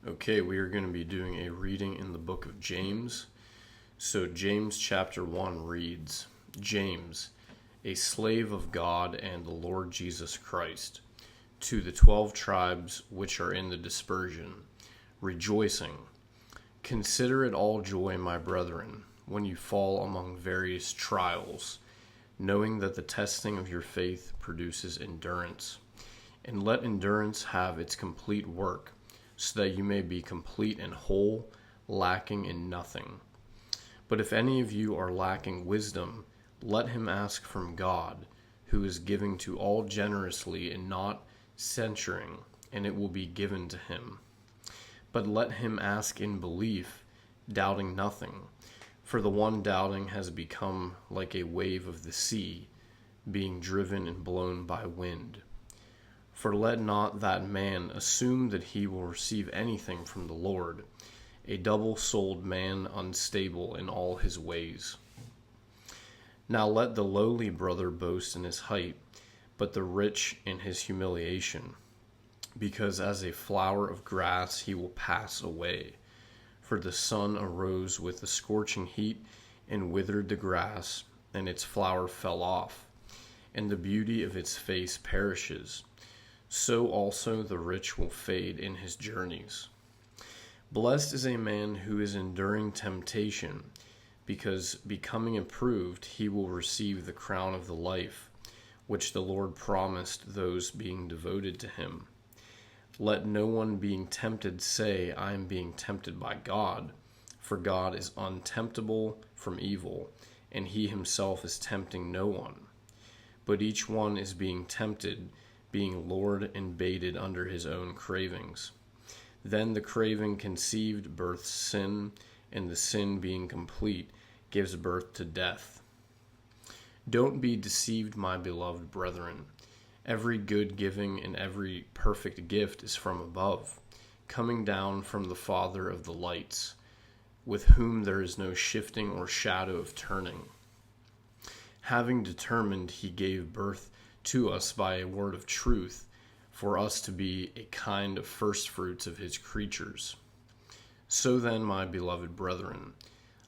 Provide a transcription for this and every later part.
Okay, we are going to be doing a reading in the book of James. So, James chapter 1 reads, James, a slave of God and the Lord Jesus Christ, to the 12 tribes which are in the dispersion, rejoicing. Consider it all joy, my brethren, when you fall among various trials, knowing that the testing of your faith produces endurance. And let endurance have its complete work, so that you may be complete and whole, lacking in nothing. But if any of you are lacking wisdom, let him ask from God, who is giving to all generously and not censuring, and it will be given to him. But let him ask in belief, doubting nothing. For the one doubting has become like a wave of the sea, being driven and blown by wind. For let not that man assume that he will receive anything from the Lord, a double-souled man, unstable in all his ways. Now let the lowly brother boast in his height, but the rich in his humiliation, because as a flower of grass he will pass away. For the sun arose with a scorching heat and withered the grass, and its flower fell off, and the beauty of its face perishes. So also the rich will fade in his journeys. Blessed is a man who is enduring temptation, because becoming approved he will receive the crown of the life, which the Lord promised those being devoted to him. Let no one being tempted say, I am being tempted by God, for God is untemptable from evil, and he himself is tempting no one. But each one is being tempted, being lured and baited under his own cravings. Then the craving conceived births sin, and the sin being complete gives birth to death. Don't be deceived, my beloved brethren. Every good giving and every perfect gift is from above, coming down from the Father of the lights, with whom there is no shifting or shadow of turning. Having determined, he gave birth to us by a word of truth, for us to be a kind of firstfruits of his creatures. So then, my beloved brethren,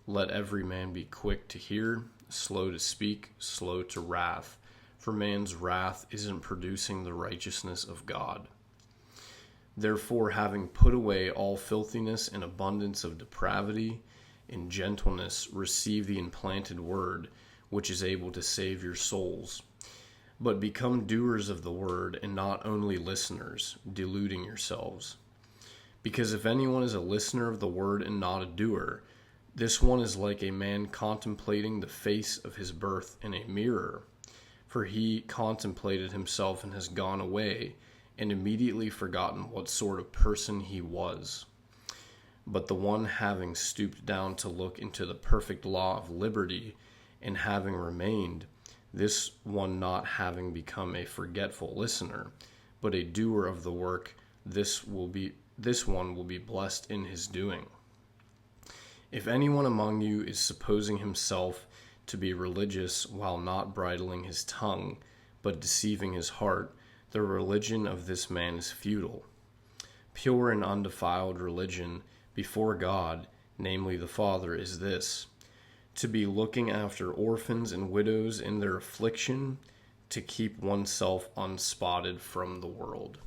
let every man be quick to hear, slow to speak, slow to wrath, for man's wrath isn't producing the righteousness of God. Therefore, having put away all filthiness and abundance of depravity, in gentleness receive the implanted word, which is able to save your souls. But become doers of the word, and not only listeners, deluding yourselves. Because if anyone is a listener of the word and not a doer, this one is like a man contemplating the face of his birth in a mirror. For he contemplated himself and has gone away, and immediately forgotten what sort of person he was. But the one having stooped down to look into the perfect law of liberty, and having remained, this one not having become a forgetful listener, but a doer of the work, this one will be blessed in his doing. If anyone among you is supposing himself to be religious while not bridling his tongue, but deceiving his heart, the religion of this man is futile. Pure and undefiled religion before God, namely the Father, is this: to be looking after orphans and widows in their affliction, to keep oneself unspotted from the world.